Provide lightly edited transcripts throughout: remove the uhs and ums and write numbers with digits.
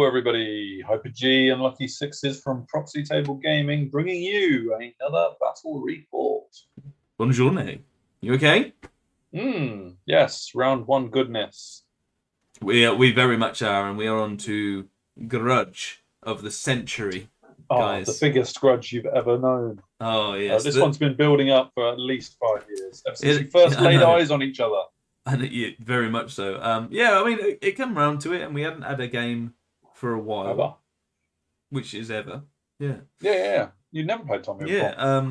everybody. Hyper G and Lucky Sixes from Proxy Table Gaming, bringing you another battle report. Buongiorno. You okay? Yes, round one goodness. We very much are, and we are on to Grudge of the Century, guys. The biggest grudge you've ever known. Oh, yes. This one's been building up for at least 5 years, ever since you first I laid know. eyes on each other. And very much so. Yeah, I mean, it came around to it, and we hadn't had a game for a while. Ever. Which is ever. Yeah. Yeah. You never played Tommy before. Yeah.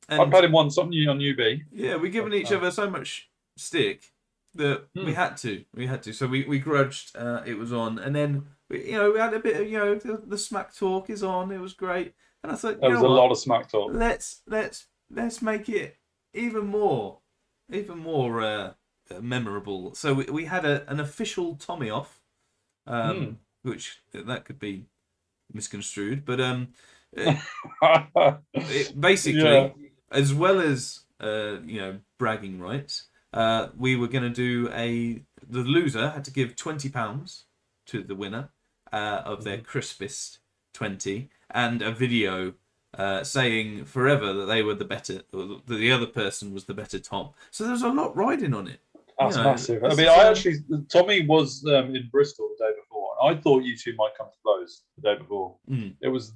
I played him once on UB. Yeah, we've given each other so much stick that we had to. So we grudged. It was on, and then we had a bit of the smack talk is on. It was great, and I thought there was a lot of smack talk. Let's make it even more memorable. So we had an official Tommy off, which that could be misconstrued, but basically, as well as bragging rights, we were going to do the loser had to give £20 to the winner of their crispest 20 and a video saying forever that they were the better, or that the other person was the better Tom. So there's a lot riding on it. That's massive. I mean, Tommy was in Bristol the day before, and I thought you two might come to blows the day before. It was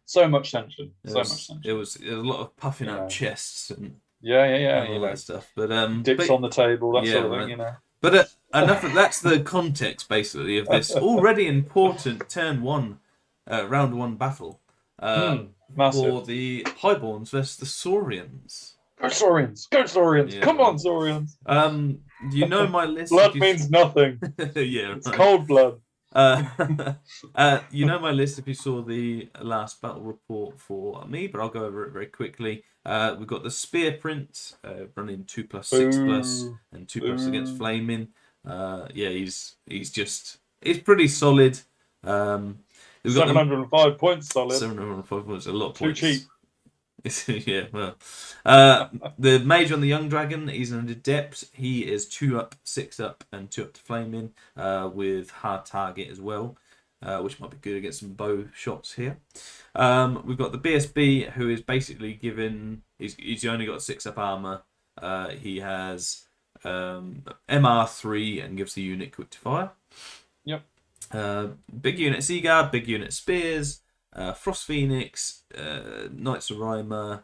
so much tension. It was a lot of puffing out chests and all that stuff. But dips on the table, that sort of thing, But enough of that's the context basically of this already important turn one, round one battle. For the Highborns versus the Saurians. Go Saurians! Go Saurians! Yeah. Come on, Saurians! You know my list. Blood means nothing. It's cold blood. You know my list if you saw the last battle report for me, but I'll go over it very quickly. We've got the Spear Print running 2+, 6+, and 2+ against Flaming. He's pretty solid. We've got 705 points solid. 705 points, a lot of Too points. cheap. Yeah, well. The Mage on the Young Dragon, he's an Adept. He is 2+, 6+, and 2+ to Flaming with Hard Target as well, which might be good against some bow shots here. We've got the BSB, who is basically given... He's only got 6+ armor. He has MR3 and gives the unit quick to fire. Yep. Big unit Seaguard, big unit Spears, Frost Phoenix, Knights of Rhymer,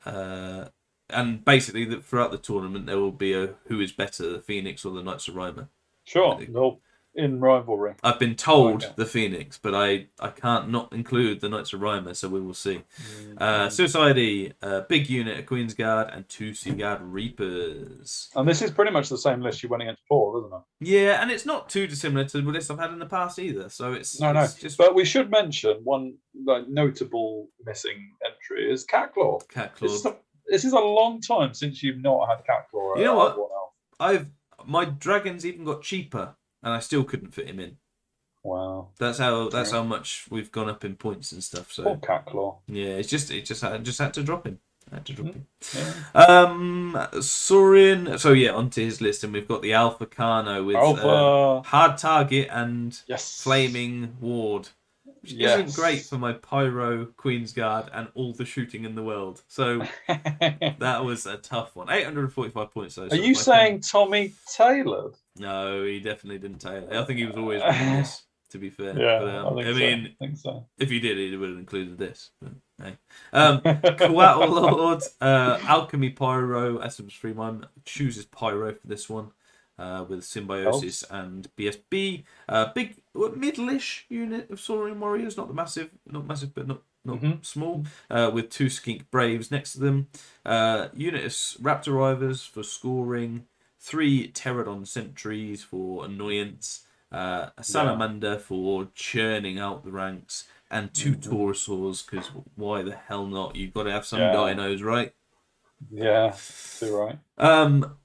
and basically throughout the tournament there will be a who is better, the Phoenix or the Knights of Rhymer. Sure, well, in rivalry. I've been told the Phoenix, but I can't not include the Knights of Rhymer, so we will see. Suicide, big unit of Queen's Guard, and 2 Seaguard Reapers. And this is pretty much the same list you went against Paul, isn't it? Yeah, and it's not too dissimilar to the list I've had in the past either. So it's just... But we should mention one notable missing entry is Catclaw. Catclaw. This is a long time since you've not had Catclaw. You know what? My dragons even got cheaper, and I still couldn't fit him in. Wow. That's how much we've gone up in points and stuff. So poor Catclaw. Yeah, it just had to drop him. Saurian. So onto his list, and we've got the Alpha Carno with Hard Target and Flaming Ward, which isn't great for my Pyro, Queen's Guard, and all the shooting in the world. So that was a tough one. 845 points though. Are you saying Tommy tailored? No, he definitely didn't tailor. I think he was always running this, to be fair. Yeah, but, I think so. If he did, he would have included this. But, hey. Coatl Lord, Alchemy Pyro, Essence Freeman chooses Pyro for this one. With Symbiosis and BSB, big mid-ish unit of Saurian Warriors, not massive, but not small. With 2 Skink Braves next to them, unit of Raptor Rivers for scoring, 3 Pterodon Sentries for annoyance, a Salamander for churning out the ranks, and 2 Taurosaurs because why the hell not? You've got to have some dinos, right? Yeah, too right.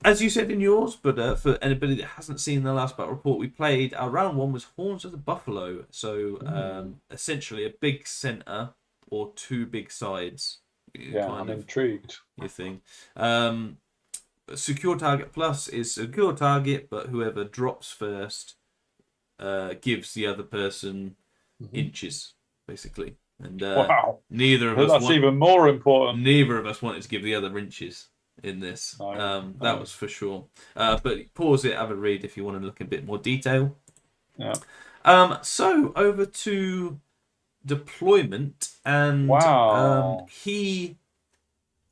As you said in yours, but for anybody that hasn't seen the last battle report we played, our round 1 was Horns of the Buffalo. So essentially a big centre or 2 big sides. I'm intrigued. You think? Secure Target Plus is secure target, but whoever drops first gives the other person inches, basically. And wow, neither of us. That's even more important. Neither of us wanted to give the other inches in this. No, that was for sure. But pause it, have a read if you want to look in a bit more detail. Yeah. So over to deployment, and wow.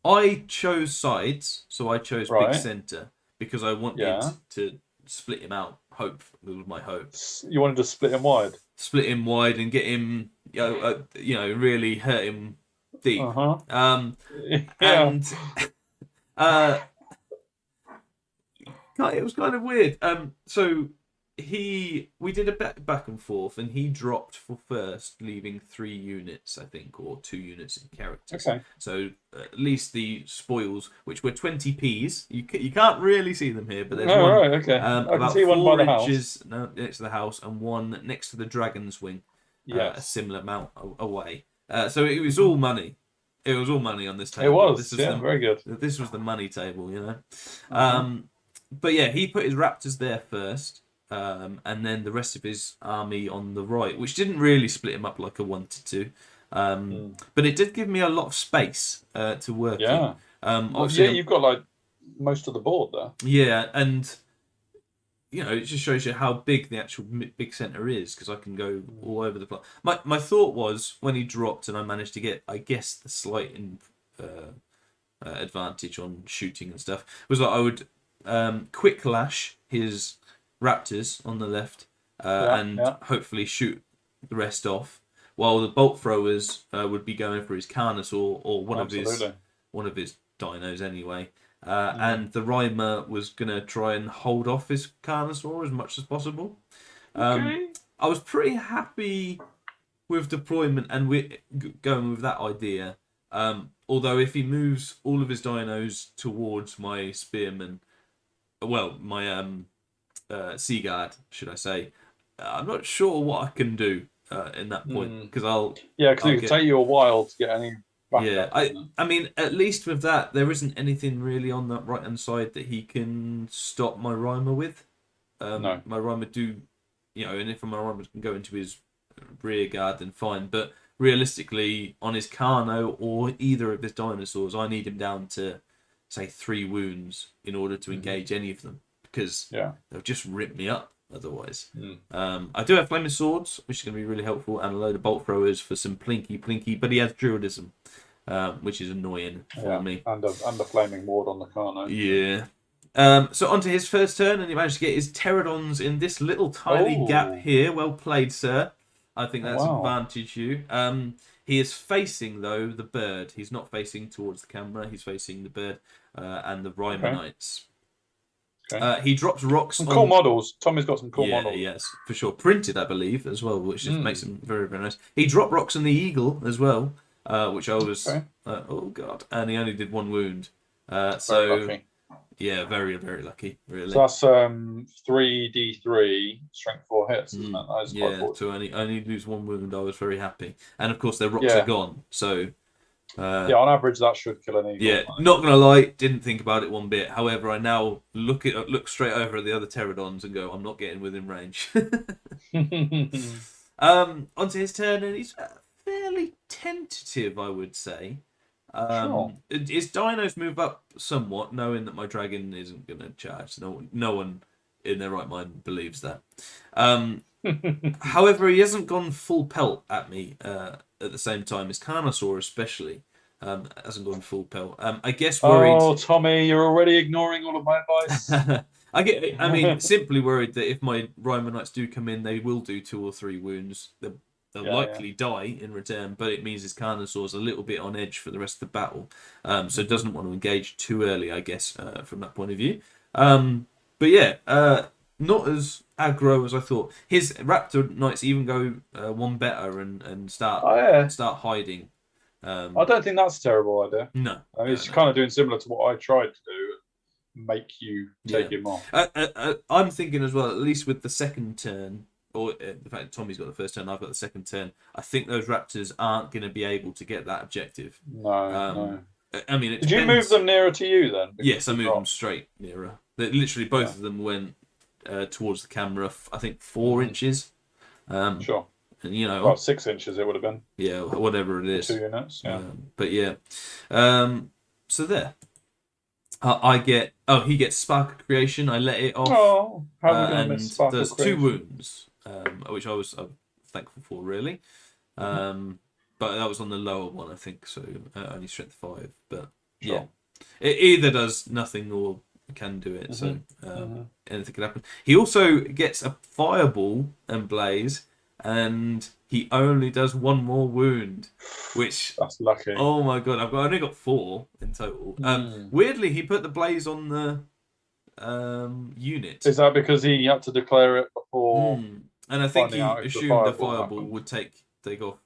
I chose sides, so I chose Right. big center because I wanted to split him out. Hope was my hope. You wanted to split him wide. Split him wide and get him, really hurt him deep. And it was kind of weird. So we did a back and forth, and he dropped for first, leaving 3 units, I think, or 2 units in characters. Okay. So at least the spoils, which were 20p's, you can't really see them here, but there's one. Right, okay. I can see one by the house. Next to the house, and one next to the dragon's wing. Yes. A similar amount away. So it was all money. It was all money on this table. It was. Very good. This was the money table, But yeah, he put his raptors there first. And then the rest of his army on the right, which didn't really split him up like I wanted to, but it did give me a lot of space to work in. Obviously, you've got like most of the board there. Yeah, and it just shows you how big the actual big center is, because I can go all over the place. My thought was, when he dropped and I managed to get, I guess, the slight advantage on shooting and stuff, was that I would quick lash his raptors on the left and hopefully shoot the rest off, while the bolt throwers would be going for his Carnosaur or one of his dinos anyway, and the Rhymer was gonna try and hold off his Carnosaur as much as possible. I was pretty happy with deployment and going with that idea, although if he moves all of his dinos towards my spearman, my Seaguard, should I say? I'm not sure what I can do in that point, because it can take you a while to get any. I mean, at least with that, there isn't anything really on that right hand side that he can stop my Rhymer with. No, my Rhymer do, and if my Rhymer can go into his rear guard, then fine. But realistically, on his Carno or either of his dinosaurs, I need him down to say 3 wounds in order to engage any of them, because they'll just rip me up otherwise. I do have flaming swords, which is going to be really helpful, and a load of bolt throwers for some plinky, but he has druidism, which is annoying for me. And a flaming ward on the Carno. Yeah. So onto his first turn, and he managed to get his pterodons in this little tiny gap here. Well played, sir. I think that's advantage you. He is facing, though, the bird. He's not facing towards the camera. He's facing the bird and the Rhymanites. Okay. He drops rocks. Some cool models. Tommy's got some cool models. Yes, for sure. Printed, I believe, as well, which just makes him very, very nice. He dropped rocks on the eagle as well, which I was... oh, God. And he only did 1 wound. Very lucky. Yeah, very, very lucky, really. So that's 3d3, strength 4 hits, isn't it? That is quite important. To only lose 1 wound, I was very happy. And, of course, their rocks are gone, so... on average, that should kill an eagle. Yeah, not going to lie, didn't think about it one bit. However, I now look straight over at the other pterodons and go, I'm not getting within range. Onto his turn, and he's fairly tentative, I would say. His dinos move up somewhat, knowing that my dragon isn't going to charge. No one in their right mind believes that. However, he hasn't gone full pelt at me at the same time. His Carnosaur especially hasn't gone full pelt. I guess worried... Oh, Tommy, you're already ignoring all of my advice. I mean, simply worried that if my Rhymanites do come in, they will do 2 or 3 wounds. They'll likely die in return, but it means his Carnosaur's a little bit on edge for the rest of the battle. So doesn't want to engage too early, I guess, from that point of view. But yeah, not as aggro as I thought. His Raptor Knights even go one better and start hiding. I don't think that's a terrible idea. No. It's kind of doing similar to what I tried to do, make you take him off. I'm thinking as well, at least with the second turn, or the fact that Tommy's got the first turn, I've got the second turn, I think those Raptors aren't going to be able to get that objective. No. I mean, did you move them nearer to you then? Yes, I moved them straight nearer. Literally, both of them went towards the camera. I think 4 inches. Sure. And, you know, about 6 inches it would have been. Yeah, whatever it is. 2 units. Yeah. But yeah. So there. I get. Oh, he gets Spark of Creation. I let it off. Oh, how are we going to miss Spark of There's Creation? 2 wounds, which I was thankful for, really. But that was on the lower one, I think. So only strength 5. But yeah, it either does nothing or can do it. So anything can happen. He also gets a Fireball and Blaze, and he only does 1 more wound, which that's lucky. Oh my god, I've only got 4 in total. Weirdly, he put the Blaze on the unit. Is that because he had to declare it before? And I think he assumed the Fireball would take off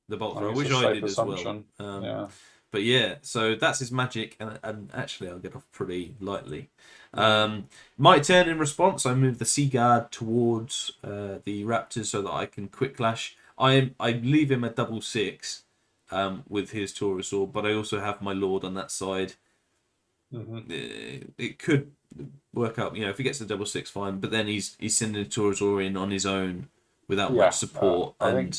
the bolt thrower, which I did assumption. As well. But yeah, so that's his magic, and actually I'll get off pretty lightly. My turn in response, I move the Sea Guard towards the Raptors so that I can quick lash. I leave him a double 6 with his Taurosaur, but I also have my Lord on that side. It could work out, if he gets a double 6, fine. But then he's sending the Taurosaur in on his own without much support. I think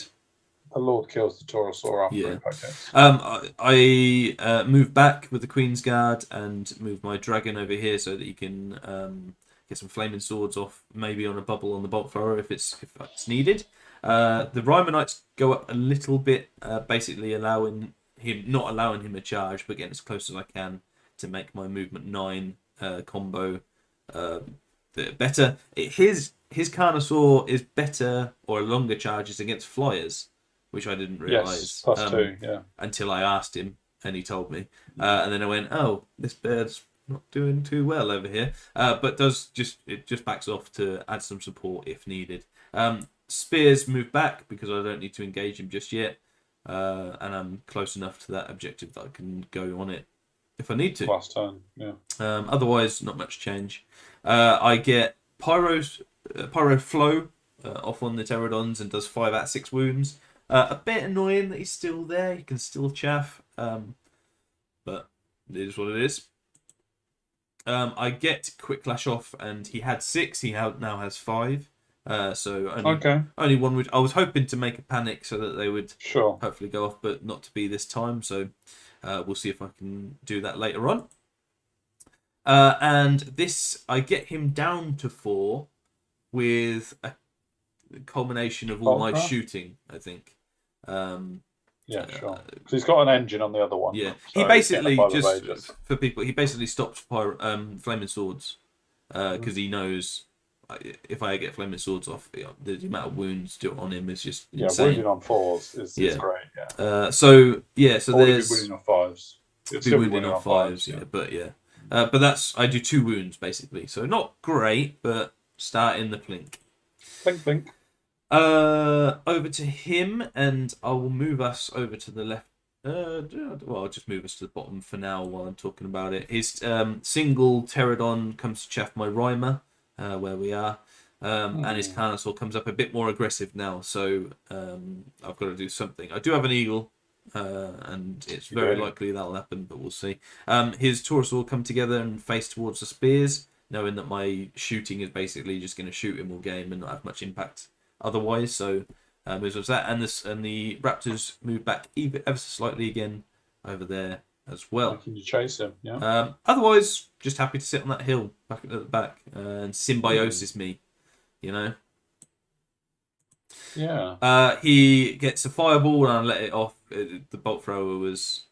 the Lord kills the Taurosaur after I move back with the Queen's Guard and move my dragon over here so that you can get some flaming swords off, maybe on a bubble on the bolt thrower if it's needed. The Rymanites go up a little bit, basically not allowing him a charge, but getting as close as I can to make my movement 9 combo better. His Carnosaur is better or longer charges against flyers, which I didn't realise. Yes, +2, until I asked him and he told me. And then I went, oh, this bird's not doing too well over here. But it just backs off to add some support if needed. Spears move back because I don't need to engage him just yet. And I'm close enough to that objective that I can go on it if I need to. Last turn, yeah. Otherwise, not much change. I get Pyro Flow off on the Pterodons and does 5 out of 6 wounds. A bit annoying that he's still there. He can still chaff. But it is what it is. I get Quick Lash off, and he had 6. He now has 5. So only 1 would. I was hoping to make a panic so that they would hopefully go off, but not to be this time. So we'll see if I can do that later on. And this, I get him down to 4 with a culmination of all my shooting, I think. Because he's got an engine on the other one. Yeah, so he basically he basically stops flaming swords because he knows if I get flaming swords off, the amount of wounds on him is just insane. Wounding on 4s is great. So there's wounding on 5s. Be wounding on 5s, but that's I do 2 wounds basically, so not great, but start in the plink. Plink. Over to him, and I will move us over to the left. I'll just move us to the bottom for now while I'm talking about it. His single Pterodon comes to chaff my Rhymer, where we are, and his Carnosaur comes up a bit more aggressive now, so I've got to do something. I do have an Eagle, and it's very likely that'll happen, but we'll see. His Taurus will come together and face towards the spears, knowing that my shooting is basically just going to shoot him all game and not have much impact otherwise. So moves us that, and the Raptors move back ever so slightly again over there as well. Can you chase him? Yeah. Otherwise, just happy to sit on that hill back at the back and symbiosis me, Yeah. He gets a fireball and I let it off. The bolt thrower was,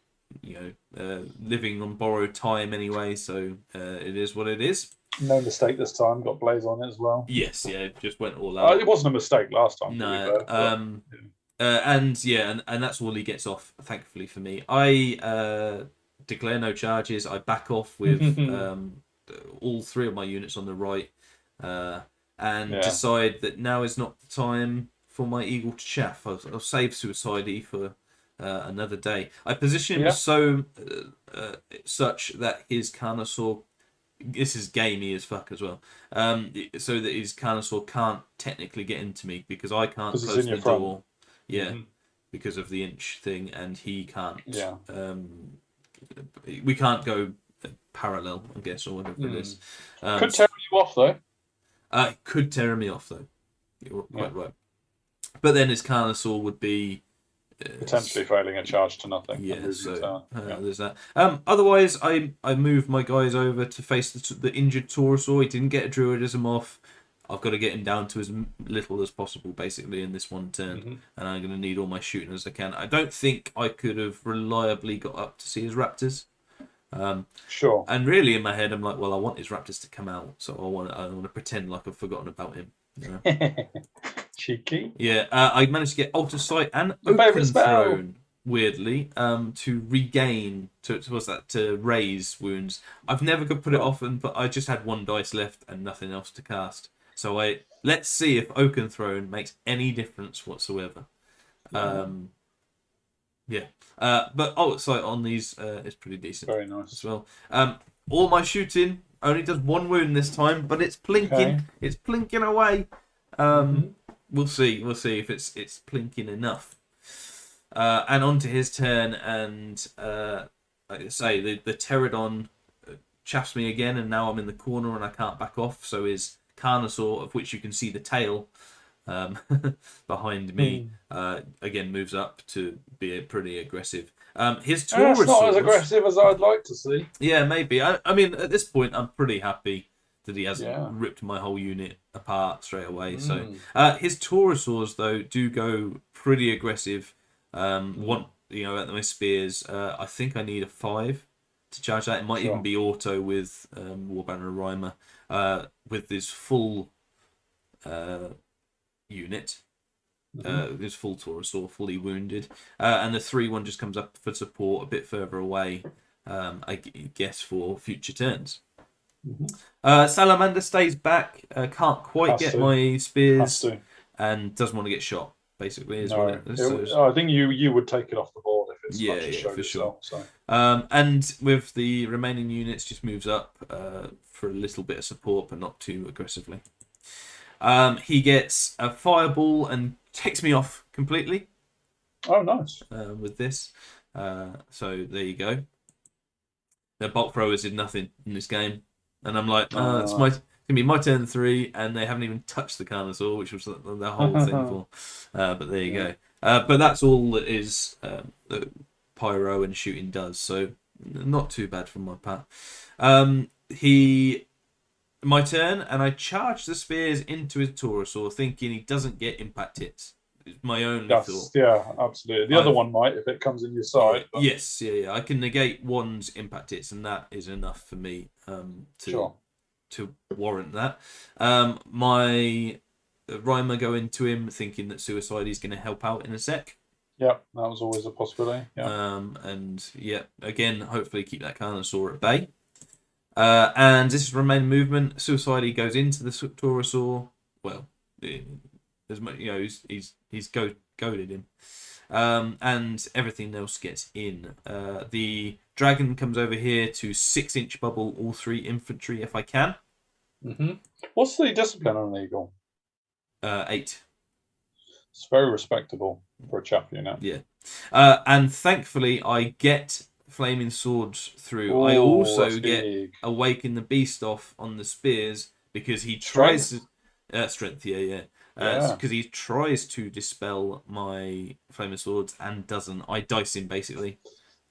living on borrowed time anyway, so it is what it is. No mistake this time. Got Blaze on it as well. Yes, it just went all out. It wasn't a mistake last time. No. And that's all he gets off. Thankfully for me, I declare no charges. I back off with all 3 of my units on the right, and decide that now is not the time for my Eagle to chaff. I'll save Suicide for another day. I position him such that his Carnosaur. This is gamey as fuck as well. So that his Carnosaur can't technically get into me because I can't close the door. Yeah, because of the inch thing, and he can't. Yeah. We can't go parallel, I guess, or whatever it is. Could tear you off though. It could tear me off though. You're quite right. But then his Carnosaur would be potentially failing a charge to nothing. Yeah, so there's that. Otherwise, I moved my guys over to face the injured Taurosaur. He didn't get a Druidism off. I've got to get him down to as little as possible, basically, in this one turn. And I'm going to need all my shooting as I can. I don't think I could have reliably got up to see his Raptors. Sure. And really, in my head, I'm like, well, I want his Raptors to come out, so I want to pretend like I've forgotten about him. You know? Cheeky. Yeah, I managed to get Alter Sight and Open Throne, weirdly, to regain, to raise wounds. I've never could put it off, but I just had one dice left and nothing else to cast. So let's see if Oaken Throne makes any difference whatsoever. But Alter Sight on these is pretty decent. Very nice as well. All my shooting only does one wound this time, but it's plinking. Okay. It's plinking away. We'll see if it's plinking enough. And on to his turn, and like I say, the Pterodon chaffs me again, and now I'm in the corner and I can't back off. So his Carnosaur, of which you can see the tail behind me, again moves up to be pretty aggressive. His Taurosaur, it's not as aggressive as I'd like to see. Yeah, maybe. I mean, at this point, I'm pretty happy that he hasn't ripped my whole unit apart straight away. So his Taurosaurs, though, do go pretty aggressive. At my spears, I think I need a 5 to charge that. It might even be auto with Warbanner Rhymer, with this full unit. His full Taurosaur, fully wounded. And the 3-1 just comes up for support a bit further away, I guess, for future turns. Salamander stays back, can't quite get my spears, and doesn't want to get shot, basically. I think you would take it off the board if it's for sure. So. And with the remaining units, just moves up for a little bit of support, but not too aggressively. He gets a fireball and takes me off completely. Oh, nice. With this. So there you go. The bulk throwers did nothing in this game. And I'm like, it's going to be my turn 3, and they haven't even touched the Carnosaur, which was the whole thing for. But there you go. But that's all that is that Pyro and shooting does. So not too bad from my part. My turn, and I charge the spears into his Taurosaur, thinking he doesn't get impact hits. It's my only thought. Yeah, absolutely. The other one might if it comes in your side. But... Yes, yeah. I can negate one's impact hits, and that is enough for me to warrant that. My Rhymer go into him, thinking that Suicide is going to help out in a sec. Yeah, that was always a possibility. Yeah. Again, hopefully keep that Carnosaur at bay. And this is remaining movement. Suicide goes into the Taurosaur. Well, as much he's goaded him, and everything else gets in. The dragon comes over here to 6-inch bubble all 3 infantry if I can. What's the discipline on an eagle? 8. It's very respectable for a chap, Yeah, and thankfully I get Flaming Swords through. Ooh, I also get Awaken the Beast off on the spears because he tries to strength. Because he tries to dispel my Flaming Swords and doesn't. I dice him basically.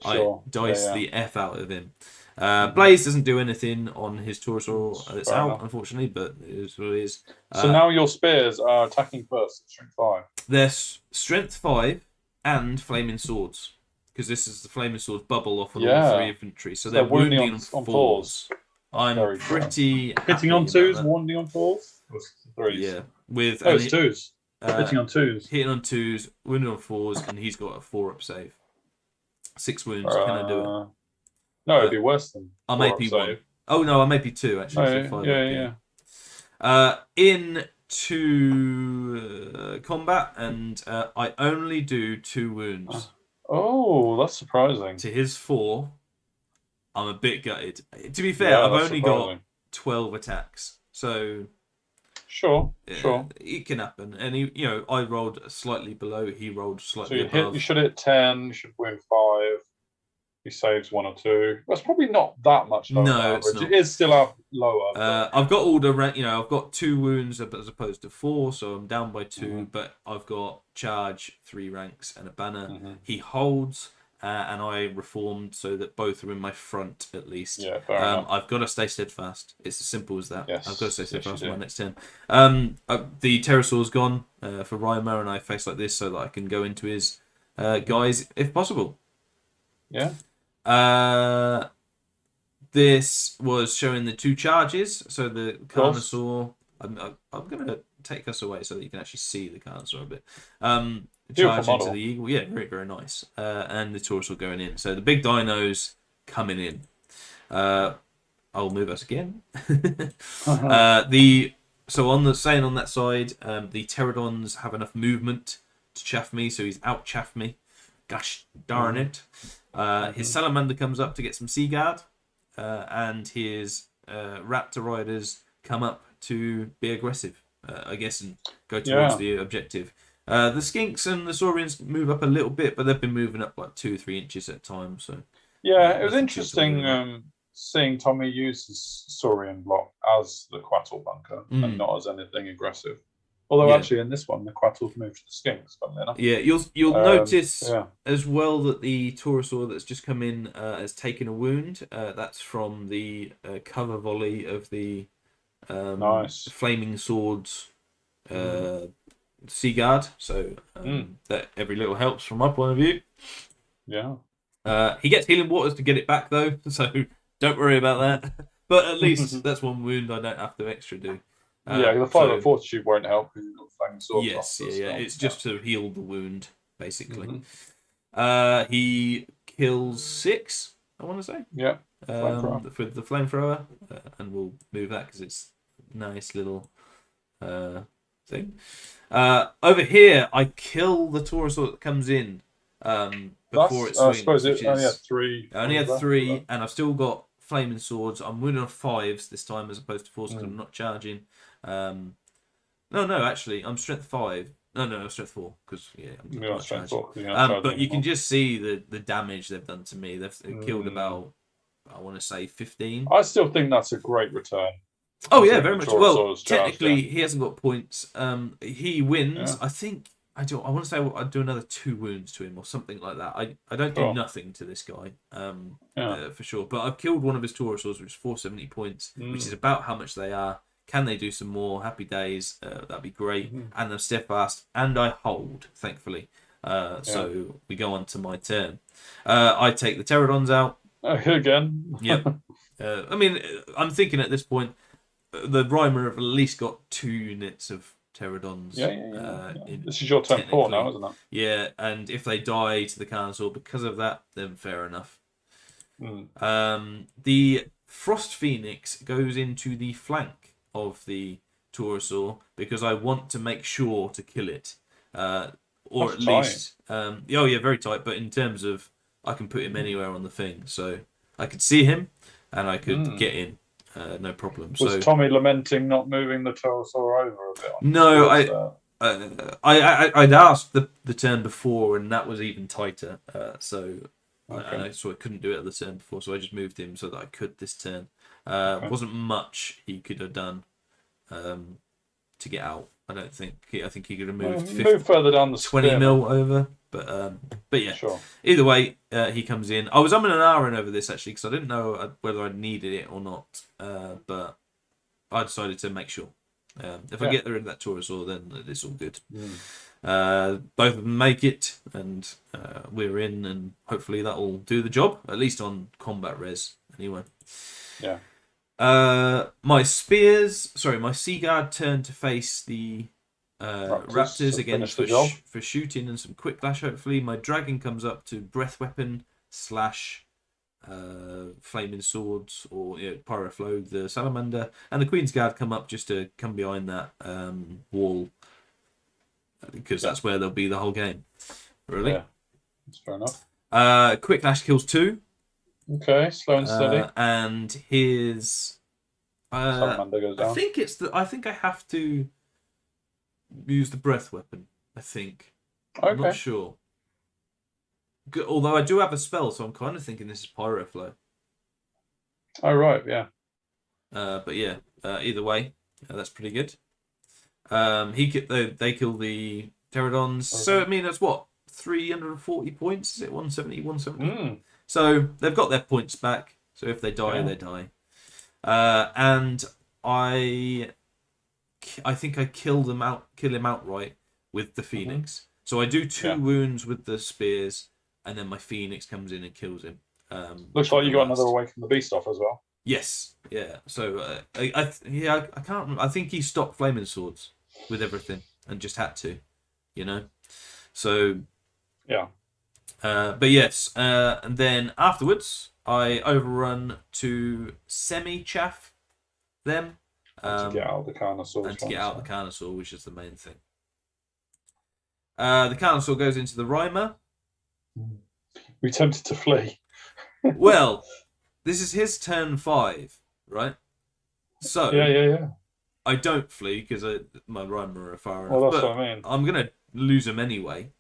I dice the F out of him. Blaze doesn't do anything on his Taurosaur that's out, unfortunately, but it is what it is. So now your spears are attacking first, strength 5. They're strength 5 and Flaming Swords. Because this is the Flaming Swords bubble off on all 3 infantry. So they're wounding on 4s. I'm pretty hitting on 2s, wounding on 4s? 3s. Yeah. With it's 2s. Hitting on 2s. Hitting on 2s, wounding on 4s, and he's got a 4-up save. 6 wounds. Can I do it? No, it'd be worse than I'm AP 1. Oh, no, I'm AP 2, actually. Into combat, and I only do 2 wounds. Oh, that's surprising. To his 4, I'm a bit gutted. To be fair, I've only got 12 attacks, so sure. It can happen. And I rolled slightly below. He rolled slightly above. You should hit 10. You should win 5. He saves 1 or 2. That's probably not that much lower than average. It's not. It is still lower. I've got all the I've got 2 wounds as opposed to 4, so I'm down by 2. But I've got charge, 3 ranks, and a banner. He holds, and I reformed so that both are in my front at least. Yeah, fair enough. I've got to stay steadfast. It's as simple as that. Yes, I've got to stay steadfast on my next turn. The pterosaur's gone for Reimer, and I face like this so that I can go into his guys if possible. Yeah. This was showing the 2 charges. So the Carnosaur. I'm going to take us away so that you can actually see the Carnosaur a bit. Charge into the eagle. Yeah, very, very nice. And the Taurosaur going in. So the big dinos coming in. I'll move us again. So on that side, the pterodons have enough movement to chaff me, so he's out chaffed me. Gosh darn it. His salamander comes up to get some sea guard, and his raptor riders come up to be aggressive, I guess, and go towards the objective. The skinks and the saurians move up a little bit, but they've been moving up like 2-3 inches at a time. So it was interesting seeing Tommy use his saurian block as the Quattle bunker and not as anything aggressive. Although actually in this one the Quattle's moved to the skinks, funnily enough. Yeah, you'll notice as well that the Taurosaur that's just come in has taken a wound. That's from the cover volley of the flaming swords sea guard. So that every little helps from my point of view. Yeah. He gets healing waters to get it back though, so don't worry about that. But at least that's 1 wound I don't have to extra do. The 5 fortitude won't help because you've got flaming swords. Yes, it's just to heal the wound, basically. He kills 6, I want to say. Yeah. For the flamethrower, and we'll move that because it's a nice little thing. Over here, I kill the Taurosaur that comes in before it swings. I suppose it only had 3. I only had 3, and I've still got flaming swords. I'm winning on 5s this time as opposed to 4s because I'm not charging. Actually, I'm strength 5. No, strength 4 because I'm not strength 4. But you can just see the damage they've done to me. They've killed about, I want to say, 15. I still think that's a great return. Oh yeah, very much. Well, technically he hasn't got points. He wins. I think I want to say I'd do another 2 wounds to him or something like that. I don't do nothing to this guy for sure. But I've killed one of his Taurosaurs, which is 470 points, which is about how much they are. Can they do some more? Happy days. That'd be great. And I'm steadfast, and I hold, thankfully. So we go on to my turn. I take the pterodons out. Again. Yep. I mean, I'm thinking at this point, the Reimer have at least got 2 units of pterodons. This is your turn 4 now, isn't it? Yeah, and if they die to the Carnosaur because of that, then fair enough. The Frost Phoenix goes into the flank of the Taurosaur because I want to make sure to kill it. Or at least... very tight, but in terms of I can put him anywhere on the thing. So I could see him and I could get in. No problem. Was Tommy lamenting not moving the Taurosaur over a bit? No, I'd asked the turn before, and that was even tighter. I sort of couldn't do it at the turn before, so I just moved him so that I could this turn. Wasn't much he could have done to get out. I don't think. I think he could have moved further down the 20 mil over. But yeah. Sure. Either way, he comes in. I was umming and ahhing over this actually because I didn't know whether I needed it or not. But I decided to make sure. If I get rid of that Taurosaur, then it's all good. Both of them make it, and we're in, and hopefully that'll do the job, at least on combat res, anyway. Yeah. My Sea Guard turn to face the Raptors again for shooting and some quick clash, hopefully. My Dragon comes up to Breath Weapon / Flaming Swords or Pyro Flow, the Salamander, and the Queen's Guard come up just to come behind that wall because that's where they'll be the whole game. Really? Yeah, that's fair enough. Quick Clash kills 2. Okay, slow and steady. And his Salamander goes down. I think I have to use the Breath Weapon. I think. Okay. I'm not sure. Although I do have a spell, so I'm kind of thinking this is Pyroflow. Oh right, yeah. But yeah, either way, that's pretty good. They kill the Pterodons. So I mean, that's what 340 points. Is it 170, 170? So they've got their points back. So if they die, they die. And I think I kill him outright with the Phoenix. So I do 2 wounds with the spears, and then my Phoenix comes in and kills him. Looks like you got another Awaken the Beast off as well. Yes, yeah. So I can't remember. I think he stopped flaming swords with everything and just had to, So yeah. But yes, and then afterwards I overrun to semi-chaff them. To get out of the Carnosaur. And to get out of the Carnosaur, which is the main thing. The Carnosaur goes into the Rhymer. We tempted to flee. Well, this is his turn 5, right? So yeah. I don't flee because my Rhymer are far enough. Well, that's what I mean. I'm gonna lose him anyway.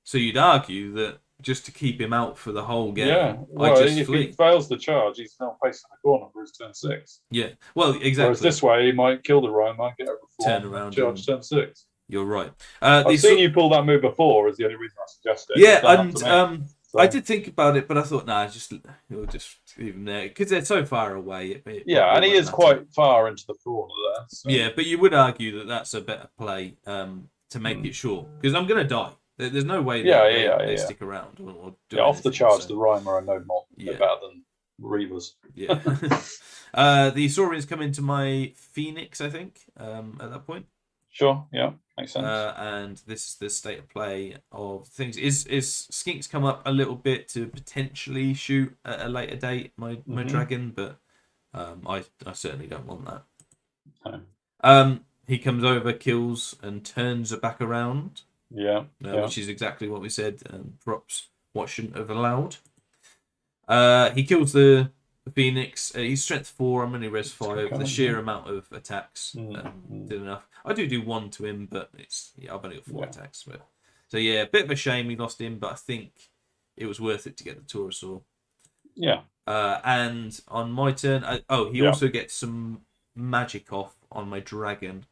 So you'd argue that just to keep him out for the whole game, well, I just if flee. he fails the charge, he's now facing the corner for his turn 6. Yeah, well, exactly. Whereas this way, he might kill the Rhymer, get a turn around, charge turn 6. You're right. I've seen you pull that move before. Is the only reason I suggested. Yeah, and I did think about it, but I thought, you'll just leave him there because they're so far away. And he is quite far into the corner there. So. Yeah, but you would argue that that's a better play to make it short because I'm going to die. There's no way they stick around or do off the charge, the Rhymer are no more better than Reavers. Yeah. The Saurians come into my Phoenix, I think, at that point. Sure, yeah, makes sense. And this is the state of play of things. Is Skinks come up a little bit to potentially shoot at a later date my dragon, but I certainly don't want that. No. He comes over, kills, and turns it back around. Which is exactly what we said. Drops what shouldn't have allowed. He kills the Phoenix. He's strength 4. I'm only res 5. The sheer amount of attacks did enough. I do 1 to him, but I've only got 4 attacks. So a bit of a shame we lost him, but I think it was worth it to get the Taurosaur. Yeah. And on my turn, he also gets some magic off on my dragon.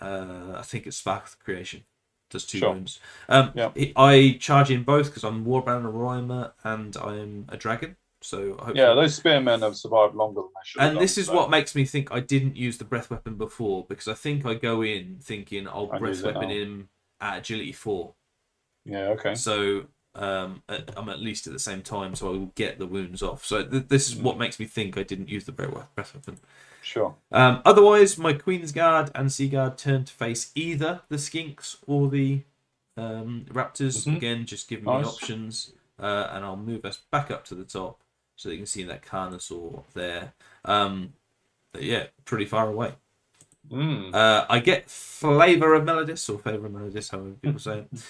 I think it's Spark of Creation. Does 2 wounds. I charge in both because I'm Warbound and Rhymer and I'm a dragon. So those spearmen have survived longer than they should. And this is what makes me think I didn't use the breath weapon before because I think I go in thinking I'll breath weapon him at agility 4. Yeah, okay. So I'm at least at the same time, so I will get the wounds off. So this is what makes me think I didn't use the breath weapon. Sure. Otherwise, my Queen's Guard and Sea Guard turn to face either the Skinks or the Raptors. Again, just give me options, and I'll move us back up to the top so that you can see that Carnosaur there. Pretty far away. I get Flavor of Melodis, or Favour of Melodis, however people say it.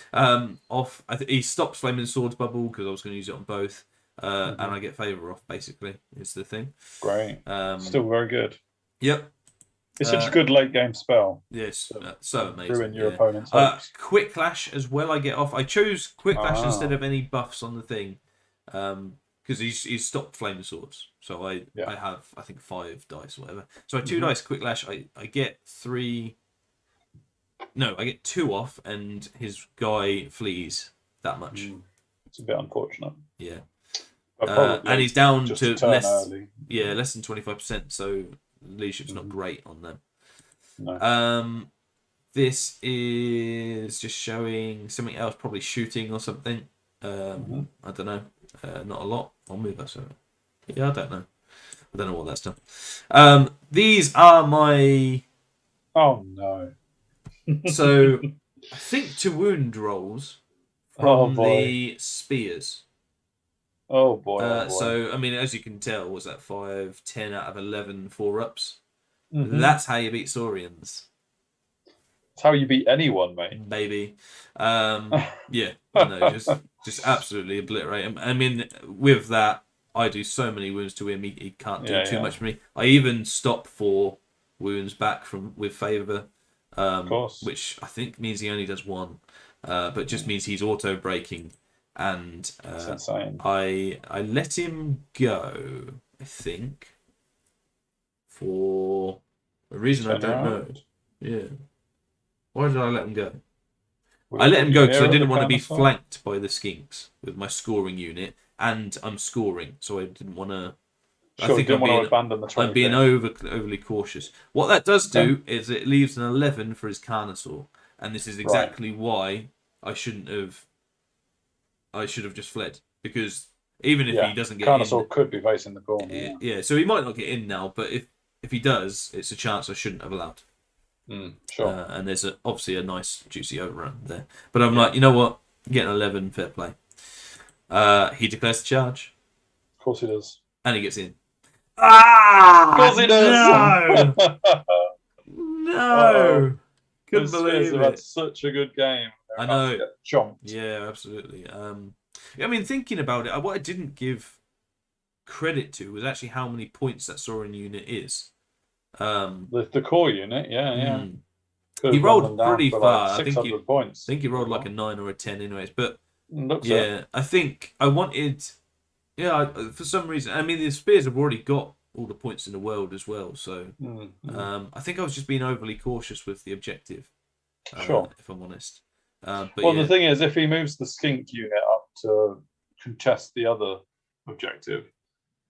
Off. He stops Flaming Swords bubble because I was going to use it on both. And I get Favour off, basically, is the thing. Great. Still very good. Yep. It's such a good late game spell. Yes, so amazing. Ruin your opponent's hopes. Quick Clash as well, I get off. I chose Quick Clash instead of any buffs on the thing. Because he's stopped Flaming Swords. So I have, I think, 5 dice or whatever. So I 2 dice Quick Lash. I get 3... No, I get 2 off, and his guy flees that much. It's a bit unfortunate. Yeah. And he's down to less than 25%, so leadership's not great on them. No. This is just showing something else, probably shooting or something. I don't know. Not a lot. I'll move us over. Yeah, I don't know. I don't know what that's done. These are my... Oh, no. So, I think to wound rolls from the spears. Oh, boy. So, I mean, as you can tell, was that 5, 10 out of 11 4-ups? That's how you beat Saurians. That's how you beat anyone, mate. Maybe. No, just absolutely obliterate him. I mean, with that, I do so many wounds to him, he can't do too much for me. I even stop 4 wounds back with Favour, of course. which I think means he only does 1, but just means he's auto-breaking and That's insane. I let him go, I think, for a reason I don't know. Yeah. Why did I let him go? I let him go because I didn't want to be flanked by the skinks with my scoring unit, and I'm scoring, so I didn't want to. Sure, I think I'm being overly cautious. What that does do is it leaves an 11 for his Carnosaur, and this is exactly why I shouldn't have. I should have just fled, because even if he doesn't get Carnosaur could be facing the corner. Yeah, so he might not get in now, but if he does, it's a chance I shouldn't have allowed. Sure. And there's obviously a nice juicy overrun there. But I'm like, you know what? Get an 11, fair play. He declares the charge. Of course he does. And he gets in. Ah! Of course he does! No! Couldn't believe it. Had such a good game. I know. Chomped. Yeah, absolutely. I mean, thinking about it, what I didn't give credit to was actually how many points that Saurian unit is. The core unit, yeah. He rolled pretty far. Like 600 points. I think he rolled like a 9 or a 10 anyways. But looks I think I wanted... Yeah, for some reason... I mean, the Spears have already got all the points in the world as well. So I think I was just being overly cautious with the objective. Sure. If I'm honest. The thing is, if he moves the skink unit up to contest the other objective,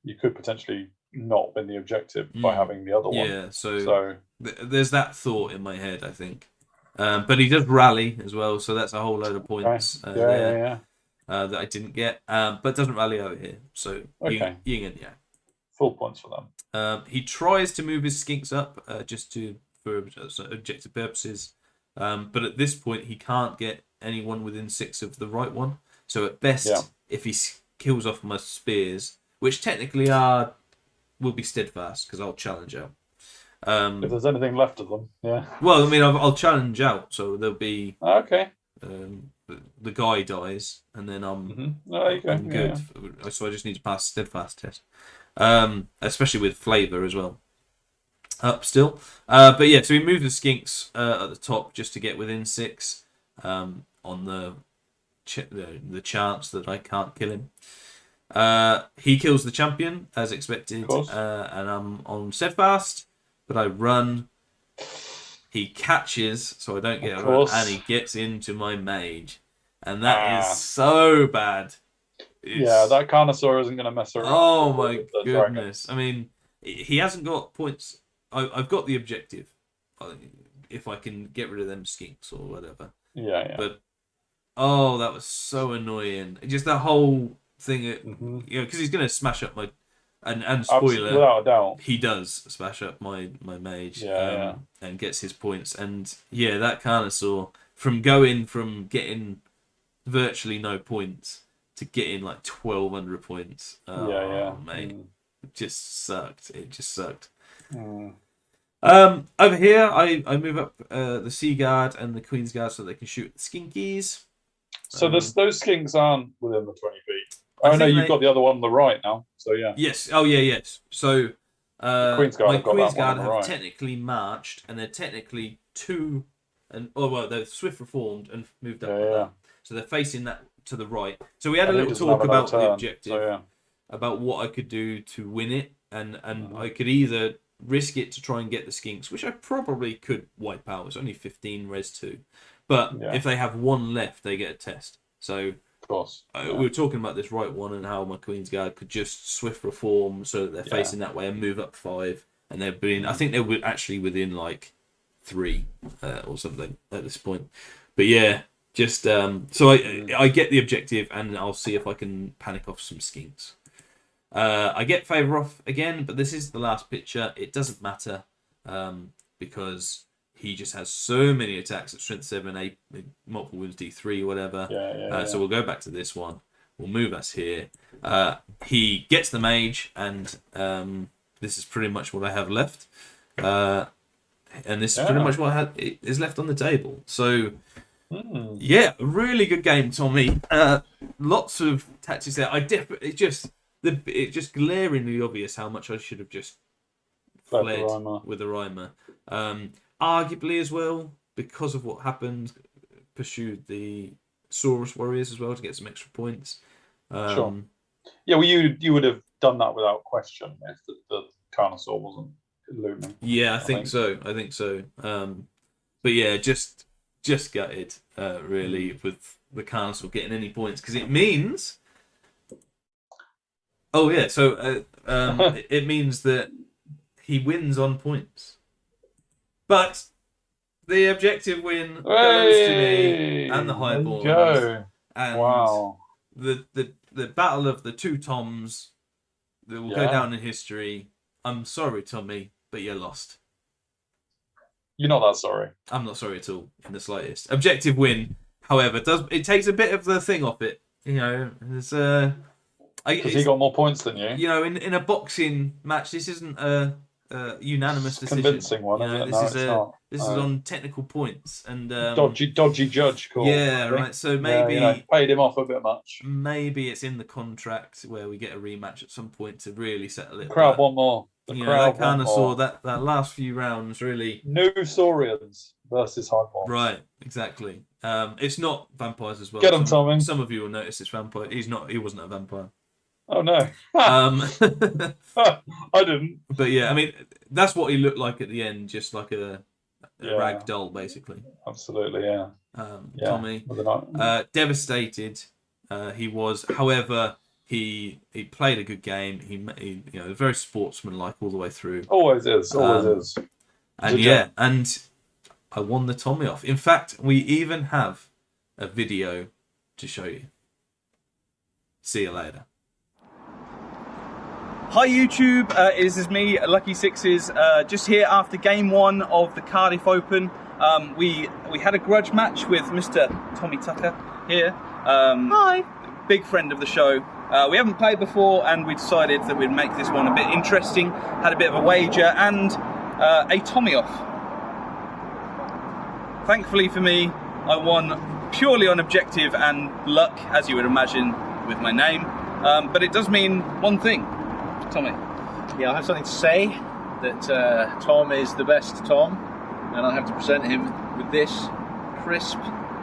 you could potentially not win the objective by having the other one. Yeah, so there's that thought in my head, I think. But he does rally as well, so that's a whole load of points that I didn't get. But doesn't rally over here, so Ying and full points for them. He tries to move his skinks up for objective purposes, but at this point he can't get anyone within 6 of the right one. So at best, if he kills off my spears, which technically will be steadfast because I'll challenge out. If there's anything left of them, Well, I mean, I'll challenge out, so there'll be okay. The guy dies, and then I'm good. Yeah. So I just need to pass steadfast test, especially with flavor as well. Up still, but yeah. So we move the skinks at the top just to get within 6, on the chance that I can't kill him. He kills the champion as expected, and I'm on steadfast, but I run. He catches, so I don't get a run, and he gets into my mage, and that is so bad. That Carnosaur isn't going to mess around. Oh my goodness! I mean, he hasn't got points. I've got the objective, if I can get rid of them skinks or whatever. Yeah. But that was so annoying. Just that whole thing, because he's going to smash up my. And spoiler, without a doubt, he does smash up my mage, and gets his points. And that Carnosaur, from getting virtually no points to getting like 1,200 points, mate, it just sucked. It just sucked. Over here, I move up the Sea Guard and the Queen's Guard so they can shoot the skinkies. So those skinks aren't within the 20 feet. Oh no, you've got the other one on the right now. So Yes. Oh yeah. Yes. So Queen's Guard have technically marched, and they're technically 2, and they're swift reformed and moved up. So they're facing that to the right. So we had a little talk about the objective, about what I could do to win it, and I could either risk it to try and get the skinks, which I probably could wipe out. It's only 15 res 2, but if they have 1 left, they get a test. So. Of course. We were talking about this right one and how my Queen's Guard could just swift reform so that they're facing that way and move up 5. And they've been, I think they were actually within like 3 or something at this point. But just so I get the objective, and I'll see if I can panic off some skinks. I get favour off again, but this is the last picture. It doesn't matter because he just has so many attacks at strength 7, 8, multiple wounds, D3, whatever. So we'll go back to this one. We'll move us here. He gets the mage, and this is pretty much what I have left. And this is pretty much what is left on the table. So, really good game, Tommy. Lots of tactics there. It's just glaringly obvious how much I should have just fled with the Rhymer. Arguably as well, because of what happened, pursued the Saurus Warriors as well to get some extra points. Sure. Yeah, well, you would have done that without question if the Carnosaur wasn't looming. Yeah, I think so. But yeah, just gutted, really, with the Carnosaur getting any points, because it means. Oh yeah, so it means that he wins on points, but the objective win goes to me and the Highborn. And wow. The battle of the two Toms that will go down in history. I'm sorry, Tommy, but you lost. You're not that sorry. I'm not sorry at all, in the slightest. Objective win, however, takes a bit of the thing off it. You know, there's because he got more points than you. You know, in a boxing match, this isn't a unanimous decision. Convincing one, isn't it? This is on technical points and dodgy judge call. Yeah, right. So maybe paid him off a bit much. Maybe it's in the contract where we get a rematch at some point to really settle it. The crowd want more. That kind of saw that last few rounds really. New Saurians versus Highborn. Right, exactly. It's not vampires as well. Get him, Tommy. Some of you will notice it's vampire. He wasn't a vampire. Oh no. I didn't. But yeah, I mean, that's what he looked like at the end, just like a rag doll, basically. Absolutely, yeah. Tommy, devastated. He was, however, he played a good game. He very sportsmanlike all the way through. Always is. And and I won the Tommy off. In fact, we even have a video to show you. See you later. Hi YouTube, this is me, Lucky Sixes, just here after game 1 of the Cardiff Open. We had a grudge match with Mr. Tommy Tucker here. Hi! Big friend of the show. We haven't played before and we decided that we'd make this one a bit interesting. Had a bit of a wager and a Tommy off. Thankfully for me, I won purely on objective and luck, as you would imagine with my name. But it does mean one thing. Tommy. Yeah, I have something to say, that Tom is the best Tom, and I have to present him with this crisp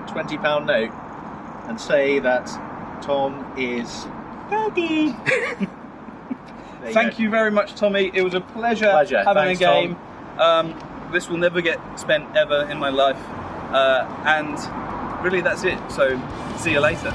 £20 note and say that Tom is Daddy. Thank you very much, Tommy. It was a pleasure having a game. This will never get spent ever in my life, and really that's it. So see you later.